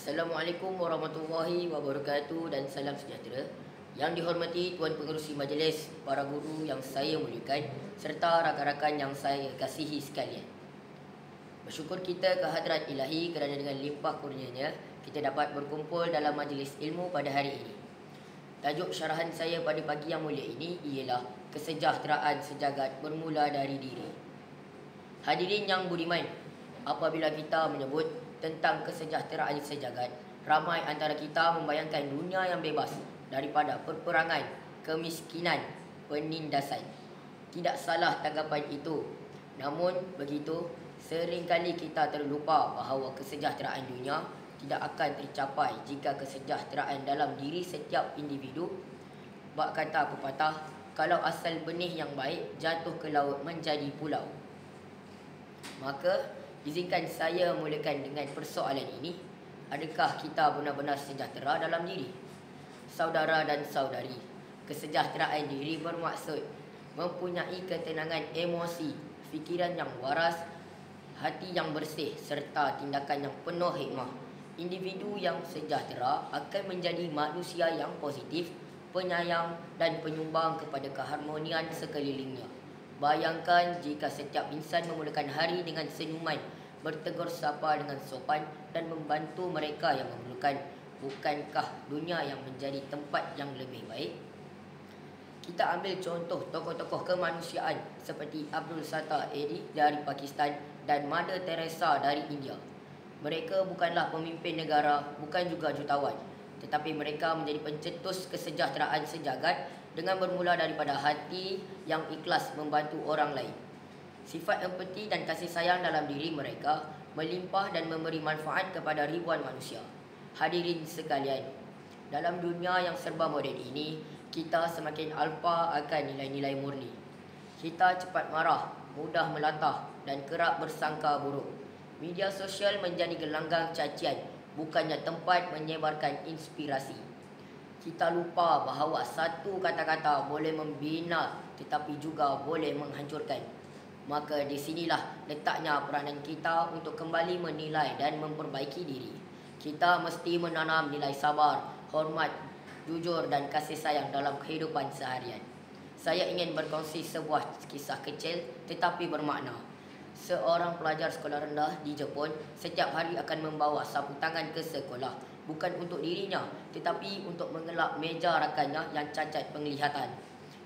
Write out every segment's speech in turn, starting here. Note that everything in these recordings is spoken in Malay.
Assalamualaikum warahmatullahi wabarakatuh dan salam sejahtera. Yang dihormati Tuan Pengerusi Majlis, para guru yang saya muliakan serta rakan-rakan yang saya kasihi sekalian. Bersyukur kita ke hadrat Ilahi kerana dengan limpah kurnianya kita dapat berkumpul dalam majlis ilmu pada hari ini. Tajuk syarahan saya pada pagi yang mulia ini ialah kesejahteraan sejagat bermula dari diri. Hadirin yang budiman, apabila kita menyebut tentang kesejahteraan sejagat, ramai antara kita membayangkan dunia yang bebas daripada perperangan, kemiskinan, penindasan. Tidak salah tanggapan itu. Namun begitu, seringkali kita terlupa bahawa kesejahteraan dunia tidak akan tercapai jika kesejahteraan dalam diri setiap individu. Bak kata pepatah, kalau asal benih yang baik jatuh ke laut menjadi pulau. Maka izinkan saya mulakan dengan persoalan ini. Adakah kita benar-benar sejahtera dalam diri? Saudara dan saudari, kesejahteraan diri bermaksud mempunyai ketenangan emosi, fikiran yang waras, hati yang bersih serta tindakan yang penuh hikmah. Individu yang sejahtera akan menjadi manusia yang positif, penyayang dan penyumbang kepada keharmonian sekelilingnya. Bayangkan jika setiap insan memulakan hari dengan senyuman, bertegur sapa dengan sopan dan membantu mereka yang memerlukan. Bukankah dunia yang menjadi tempat yang lebih baik? Kita ambil contoh tokoh-tokoh kemanusiaan seperti Abdul Sattar Edi dari Pakistan dan Mother Teresa dari India. Mereka bukanlah pemimpin negara, bukan juga jutawan, tetapi mereka menjadi pencetus kesejahteraan sejagat dengan bermula daripada hati yang ikhlas membantu orang lain. Sifat empati dan kasih sayang dalam diri mereka melimpah dan memberi manfaat kepada ribuan manusia. Hadirin sekalian, dalam dunia yang serba moden ini, kita semakin alpa akan nilai-nilai murni. Kita cepat marah, mudah melatah dan kerap bersangka buruk. Media sosial menjadi gelanggang cacian, bukannya tempat menyebarkan inspirasi. Kita lupa bahawa satu kata-kata boleh membina tetapi juga boleh menghancurkan. Maka di sinilah letaknya peranan kita untuk kembali menilai dan memperbaiki diri. Kita mesti menanam nilai sabar, hormat, jujur dan kasih sayang dalam kehidupan seharian. Saya ingin berkongsi sebuah kisah kecil tetapi bermakna. Seorang pelajar sekolah rendah di Jepun setiap hari akan membawa sapu tangan ke sekolah, bukan untuk dirinya tetapi untuk mengelak meja rakannya yang cacat penglihatan.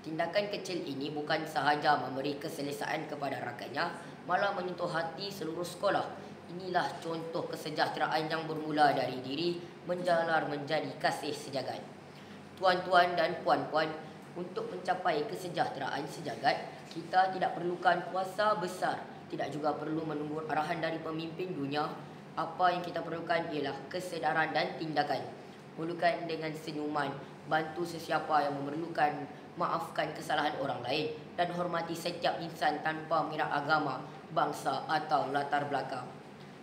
Tindakan kecil ini bukan sahaja memberi keselesaan kepada rakannya, malah menyentuh hati seluruh sekolah. Inilah contoh kesejahteraan yang bermula dari diri menjalar menjadi kasih sejagat. Tuan-tuan dan puan-puan, untuk mencapai kesejahteraan sejagat, kita tidak perlukan kuasa besar, tidak juga perlu menunggu arahan dari pemimpin dunia. Apa yang kita perlukan ialah kesedaran dan tindakan. Mulakan dengan senyuman, bantu sesiapa yang memerlukan, maafkan kesalahan orang lain dan hormati setiap insan tanpa mengira agama, bangsa atau latar belakang.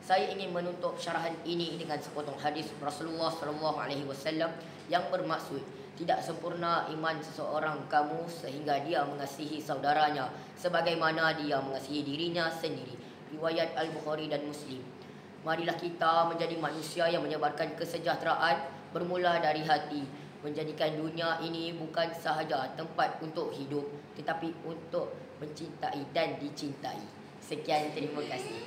Saya ingin menutup syarahan ini dengan sepotong hadis Rasulullah SAW yang bermaksud tidak sempurna iman seseorang kamu sehingga dia mengasihi saudaranya sebagaimana dia mengasihi dirinya sendiri. Riwayat Al-Bukhari dan Muslim. Marilah kita menjadi manusia yang menyebarkan kesejahteraan bermula dari hati, menjadikan dunia ini bukan sahaja tempat untuk hidup tetapi untuk mencintai dan dicintai. Sekian, terima kasih.